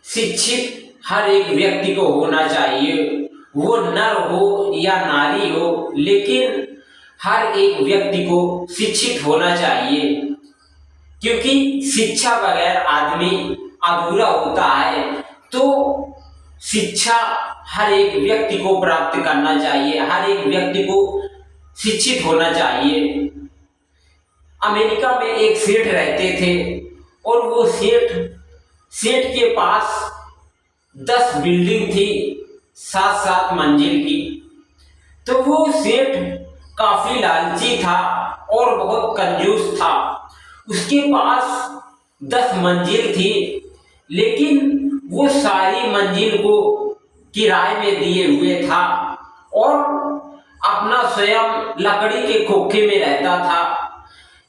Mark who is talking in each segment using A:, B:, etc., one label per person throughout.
A: शिक्षित हर एक व्यक्ति को होना चाहिए, वो नर हो या नारी हो, लेकिन हर एक व्यक्ति को शिक्षित होना चाहिए, क्योंकि शिक्षा बगैर आदमी अधूरा होता है। तो शिक्षा हर एक व्यक्ति को प्राप्त करना चाहिए, हर एक व्यक्ति को शिक्षित होना चाहिए। अमेरिका में एक सेठ रहते थे और वो सेठ के पास 10 बिल्डिंग थी, 7-7 मंजिल की। तो वो सेठ काफी लालची था और बहुत कंजूस था। उसके पास 10 मंजिल थी, लेकिन वो सारी मंजिल को किराए में दिए हुए था और अपना स्वयं लकड़ी के खोखे में रहता था।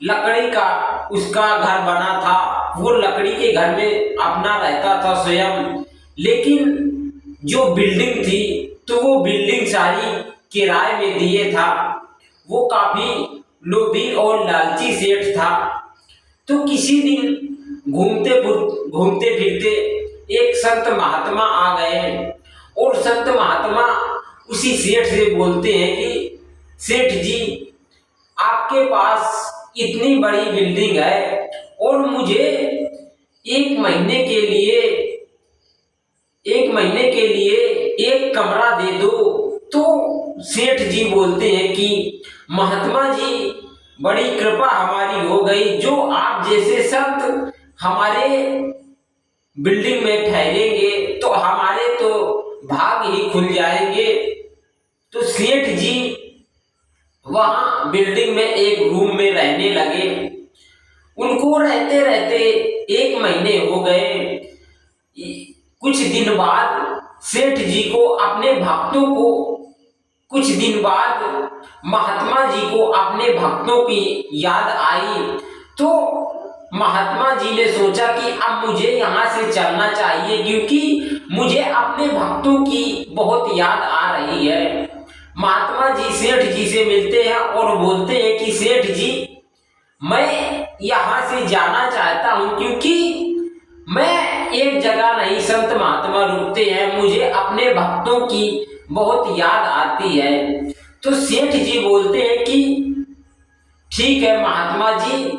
A: लकड़ी का उसका घर बना था, वो लकड़ी के घर में अपना रहता था स्वयं। लेकिन जो बिल्डिंग थी तो वो बिल्डिंग सारी किराए में दिए था। वो काफी लोभी और लालची सेठ था। तो किसी दिन घूमते फिरते एक संत महात्मा आ गए और संत महात्मा उसी सेठ से बोलते हैं कि सेठ जी, आपके पास इतनी बड़ी बिल्डिंग है और मुझे एक महीने के लिए एक कमरा दे दो। तो सेठ जी बोलते हैं कि महात्मा जी, बड़ी कृपा हमारी हो गई, जो आप जैसे संत हमारे बिल्डिंग में ठहरेंगे तो हमारे तो भाग ही खुल जाएंगे। तो सेठ जी वहां बिल्डिंग में एक रूम में रहने लगे। उनको रहते रहते 1 महीने हो गए। कुछ दिन बाद सेठ जी को अपने भक्तों को कुछ दिन बाद महात्मा जी को अपने भक्तों की याद आई। तो महात्मा जी ने सोचा कि अब मुझे यहाँ से चलना चाहिए, क्योंकि मुझे अपने भक्तों की बहुत याद आ रही है। महात्मा जी सेठ जी से मिलते हैं और बोलते हैं कि सेठ जी, मैं यहाँ से जाना चाहता हूँ, क्योंकि मैं एक जगह नहीं, संत महात्मा रुकते हैं, मुझे अपने भक्तों की बहुत याद आती है। तो सेठ जी बोलते हैं कि ठीक है महात्मा जी,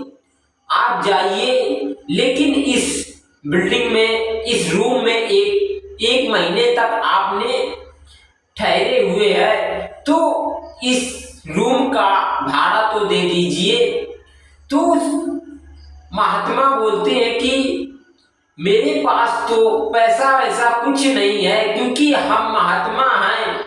A: आप जाइए, लेकिन इस बिल्डिंग में, इस रूम में एक महीने तक आपने ठहरे हुए हैं, तो इस रूम का भाड़ा तो दे दीजिए। तो महात्मा बोलते हैं कि मेरे पास तो पैसा वैसा कुछ नहीं है, क्योंकि हम महात्मा हैं,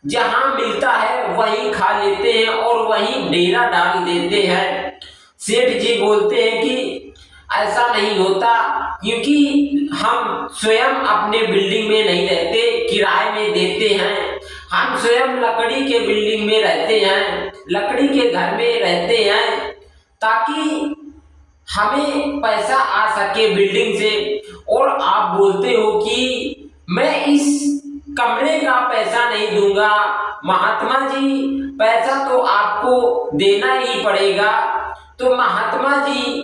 A: जहां मिलता है वहीं खा लेते हैं और वहीं डेरा डाल देते हैं। सेठ जी बोलते हैं कि ऐसा नहीं होता, क्योंकि हम स्वयं अपने बिल्डिंग में नहीं रहते, किराए में देते हैं। हम स्वयं लकड़ी के बिल्डिंग में रहते हैं, लकड़ी के घर में रहते हैं, ताकि हमें पैसा आ सके बिल्डिंग से। और आप बोलते हो कि मैं इस कमरे का पैसा नहीं दूंगा। महात्मा जी, पैसा तो आपको देना ही पड़ेगा। तो महात्मा जी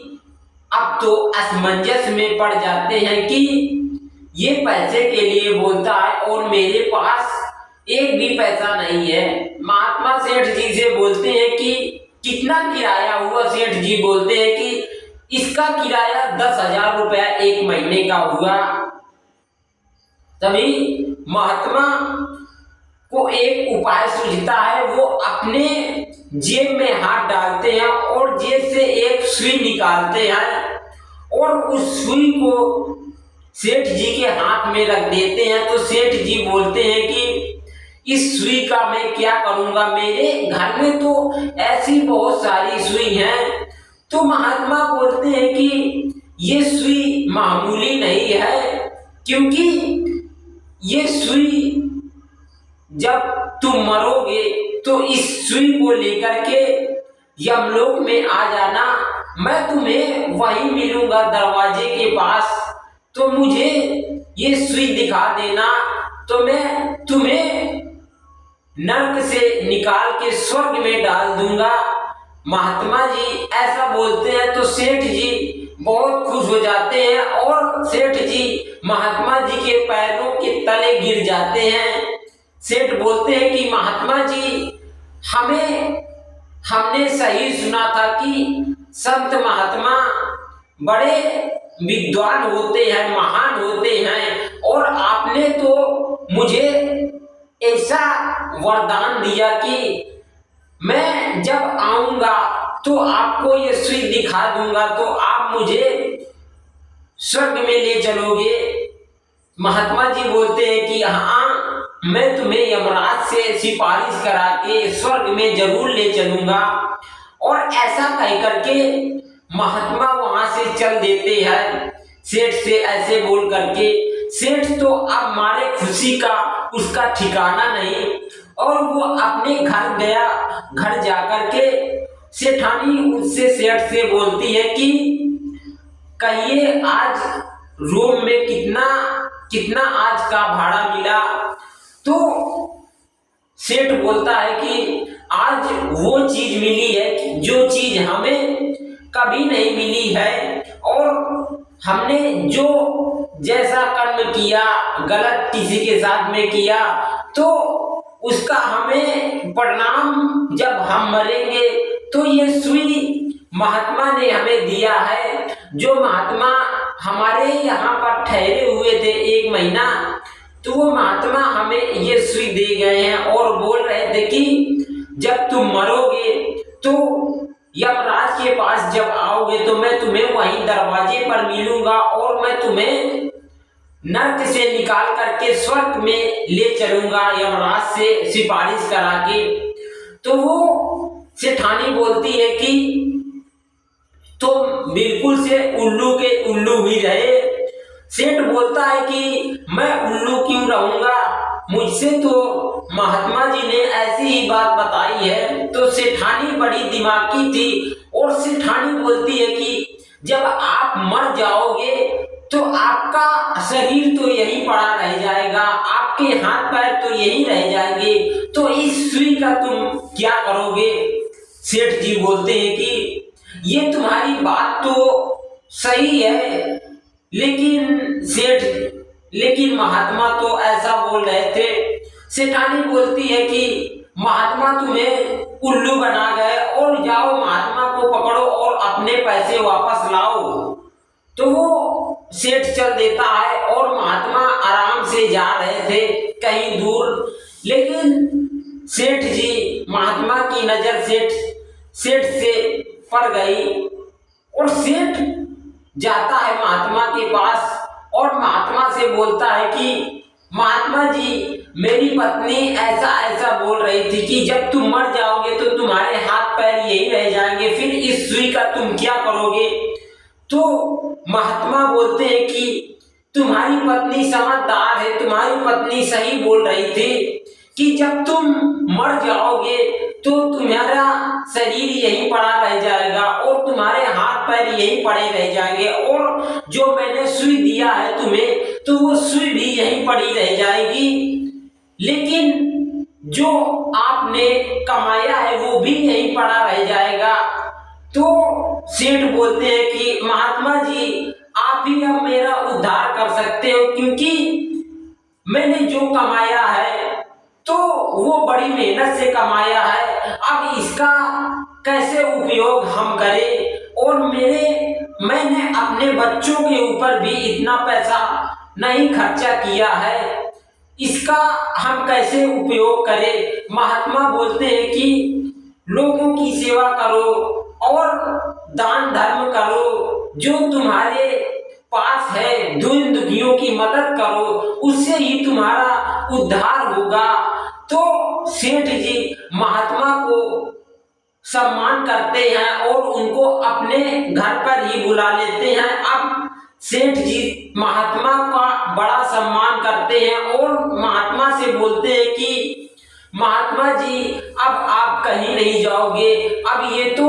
A: अब तो असमंजस में पड़ जाते हैं कि ये पैसे के लिए बोलता है और मेरे पास एक भी पैसा नहीं है। महात्मा सेठ जी से बोलते हैं कि कितना किराया हुआ? सेठ जी बोलते हैं कि इसका किराया 10,000 रुपया 1 महीने का हुआ। तभी महात्मा को एक उपाय सूझता है। वो अपने जेब में हाथ डालते हैं और जेब से एक सुई निकालते हैं और उस सुई को सेठ जी के हाथ में रख देते हैं। तो सेठ जी बोलते हैं कि इस सुई का मैं क्या करूंगा, मेरे घर में तो ऐसी बहुत सारी सुई हैं। तो महात्मा बोलते हैं कि ये सुई मामूली नहीं है, क्योंकि ये सुई जब तुम मरोगे तो इस सुई को लेकर के यमलोक में आ जाना, मैं तुम्हें वहीं मिलूंगा दरवाजे के पास। तो मुझे ये सुई दिखा देना, तो मैं तुम्हें नरक से निकाल के स्वर्ग में डाल दूंगा। महात्मा जी ऐसा बोलते हैं तो सेठ जी बहुत खुश हो जाते हैं और सेठ जी महात्मा जी के पैरों के तले गिर जाते हैं। सेठ बोलते हैं कि महात्मा जी, हमने सही सुना था कि संत महात्मा बड़े विद्वान होते हैं, महान होते हैं, और आपने तो मुझे ऐसा वरदान दिया कि मैं जब आऊंगा तो आपको ये सुई दिखा दूंगा तो आप मुझे स्वर्ग में ले चलोगे। महात्मा जी बोलते हैं कि हाँ, मैं तुम्हें यमराज से सिफारिश करा के स्वर्ग में जरूर ले चलूंगा। और ऐसा कह करके महात्मा वहां से चल देते हैं सेठ से ऐसे बोल करके। सेठ तो अब मारे खुशी का उसका ठिकाना नहीं, और वो अपने घर गया। घर जाकर के सेठानी उससे सेठ से बोलती है कि कहिए आज रूम में कितना कितना आज का भाड़ा मिला। तो सेठ बोलता है कि आज वो चीज मिली है जो चीज हमें कभी नहीं मिली है, और हमने जो जैसा कर्म किया गलत किसी के साथ में किया तो उसका हमें परिणाम जब हम मरेंगे तो ये सुई महात्मा ने हमें दिया है। जो महात्मा हमारे यहाँ पर ठहरे हुए थे 1 महीना, तो वो महात्मा हमें ये सुई दे गए हैं और बोल रहे थे कि जब तुम मरोगे तो यमराज के पास जब आओगे तो मैं तुम्हें वहीं दरवाजे पर मिलूंगा और मैं तुम्हें नर्क से निकाल करके स्वर्ग में ले चलूंगा यमराज से सिफारिश करा के। तो वो सेठानी बोलती है कि तुम बिल्कुल से उल्लू के उल्लू ही रहे। सेठ बोलता है कि मैं उल्लू क्यों रहूंगा, मुझसे तो महात्मा जी ने ऐसी ही बात बताई है। तो सेठानी बड़ी दिमागी थी और सेठानी बोलती है कि जब आप मर जाओगे तो आपका शरीर तो यहीं पड़ा रह जाएगा, आपके हाथ पैर तो यहीं रह जाएंगे, तो इस सुई का तुम क्या करोगे। सेठ जी बोलते हैं कि ये तुम्हारी बात तो सही है, लेकिन महात्मा तो ऐसा बोल रहे थे। सेठानी बोलती है कि महात्मा तुम्हें उल्लू बना गए और जाओ महात्मा को पकड़ो और अपने पैसे वापस लाओ। तो वो सेठ चल देता है और महात्मा आराम से जा रहे थे कहीं दूर, लेकिन सेठ जी महात्मा की नजर सेठ से पड़ गई और सेठ जाता है महात्मा के पास और महात्मा से बोलता है कि महात्मा जी, मेरी पत्नी ऐसा ऐसा बोल रही थी कि जब तुम मर जाओगे तो तुम्हारे हाथ पैर यही रह जाएंगे, फिर इस सुई का तुम क्या करोगे। तो महात्मा बोलते हैं कि तुम्हारी पत्नी समझदार है, तुम्हारी पत्नी सही बोल रही थी कि जब तुम मर जाओगे तो तुम्हारा शरीर यहीं पड़ा रह जाएगा और तुम्हारे हाथ पैर यहीं पड़े रह जाएंगे, और जो मैंने सुई दिया है तुम्हें तो वो सुई भी यहीं पड़ी रह जाएगी, लेकिन जो आपने कमाया है वो भी यहीं पड़ा रह जाएगा। तो सेठ बोलते हैं कि महात्मा जी, आप ही अब मेरा उद्धार कर सकते हो, क्योंकि मैंने जो कमाया है तो वो बड़ी मेहनत से कमाया है, अब इसका कैसे उपयोग हम करें, और मैंने अपने बच्चों के ऊपर भी इतना पैसा नहीं खर्चा किया है, इसका हम कैसे उपयोग करें। महात्मा बोलते हैं कि लोगों की सेवा करो और दान धर्म करो, जो तुम्हारे पास है दीन दुखियों की मदद करो, उससे ही तुम्हारा उद्धार होगा। तो सेठ जी महात्मा को सम्मान करते हैं और उनको अपने घर पर ही बुला लेते हैं। अब सेठ जी महात्मा का बड़ा सम्मान करते हैं और महात्मा से बोलते हैं कि महात्मा जी, अब आप कहीं नहीं जाओगे, अब ये तो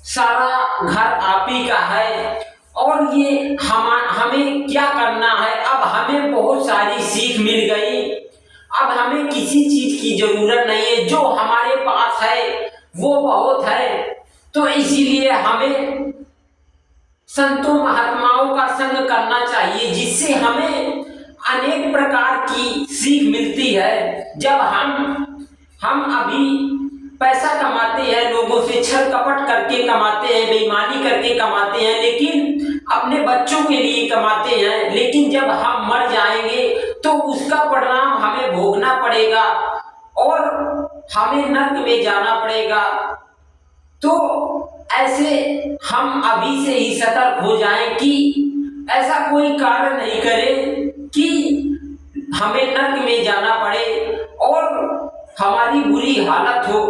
A: सारा घर आप ही का है और ये हमें क्या करना है। अब हमें बहुत सारी सीख मिल गई, अब हमें किसी चीज की जरूरत नहीं है, जो हमारे पास है वो बहुत है। तो इसीलिए हमें संतों महात्माओं का संग करना चाहिए, जिससे हमें अनेक प्रकार की सीख मिलती है। जब हम अभी पैसा कमाते हैं, लोगों से छल कपट करके कमाते हैं, बेईमानी करके कमाते हैं, लेकिन अपने बच्चों के लिए कमाते हैं, लेकिन जब हम मर जाएंगे तो उसका परिणाम हमें भोगना पड़ेगा और हमें नर्क में जाना पड़ेगा। तो ऐसे हम अभी से ही सतर्क हो जाएं कि ऐसा कोई कार्य नहीं करें कि हमें नर्क में जाना पड़े और हमारी बुरी हालत हो।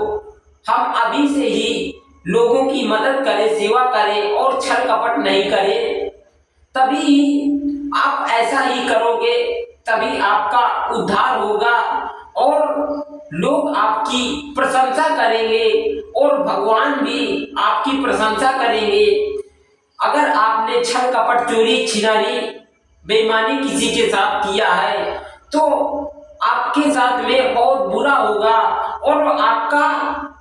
A: हम अभी से ही लोगों की मदद करें, सेवा करें और छल कपट नहीं करें। तभी आप ऐसा ही करोगे, तभी आपका उद्धार होगा और लोग आपकी प्रशंसा करेंगे और भगवान भी आपकी प्रशंसा करेंगे। अगर आपने छल कपट, चोरी छिनारी, बेईमानी किसी के साथ किया है तो आपके साथ में बहुत बुरा होगा और आपका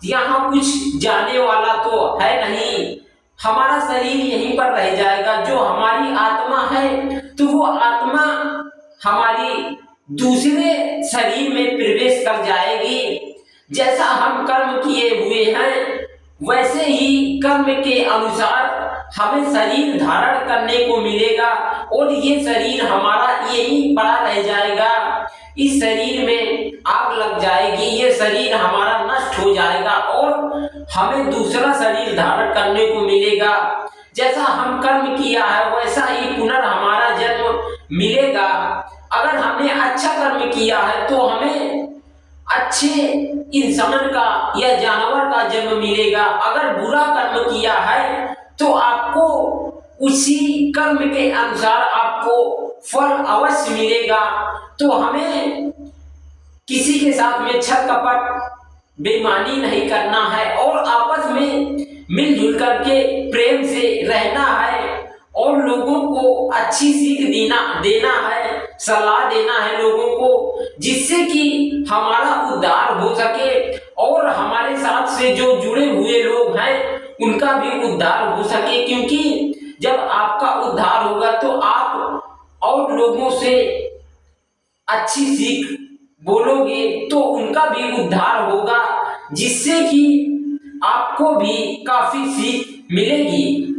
A: यहाँ कुछ जाने वाला तो है नहीं। हमारा शरीर यहीं पर रह जाएगा। जो हमारी आत्मा है तो वो आत्मा हमारी दूसरे शरीर में प्रवेश कर जाएगी। जैसा हम कर्म किए हुए हैं वैसे ही कर्म के अनुसार हमें शरीर धारण करने को मिलेगा और ये शरीर हमारा यहीं पड़ा रह जाएगा। इस शरीर में आग लग जाएगी, ये शरीर हमारा नष्ट हो जाएगा और हमें दूसरा शरीर धारण करने को मिलेगा। जैसा हम कर्म किया है वैसा ही पुनर्हमारा जन्म मिलेगा। अगर हमने अच्छा कर्म किया है तो हमें अच्छे इंसान का या जानवर का जन्म मिलेगा। अगर बुरा कर्म किया है तो आपको उसी कर्म के अनुसार आपको फल अवश्य मिलेगा। तो हमें किसी के साथ में छल कपट, बेईमानी नहीं करना है और आपस में मिलजुल करके प्रेम से रहना है और लोगों को अच्छी सीख देना है, सलाह देना है लोगों को, जिससे कि हमारा उद्धार हो सके और हमारे साथ से जो जुड़े हुए लोग हैं उनका भी उद्धार हो सके। क्योंकि जब आपका उद्धार होगा तो आप और लोगों से अच्छी सीख बोलोगे तो उनका भी उद्धार होगा, जिससे कि आपको भी काफी सीख मिलेगी।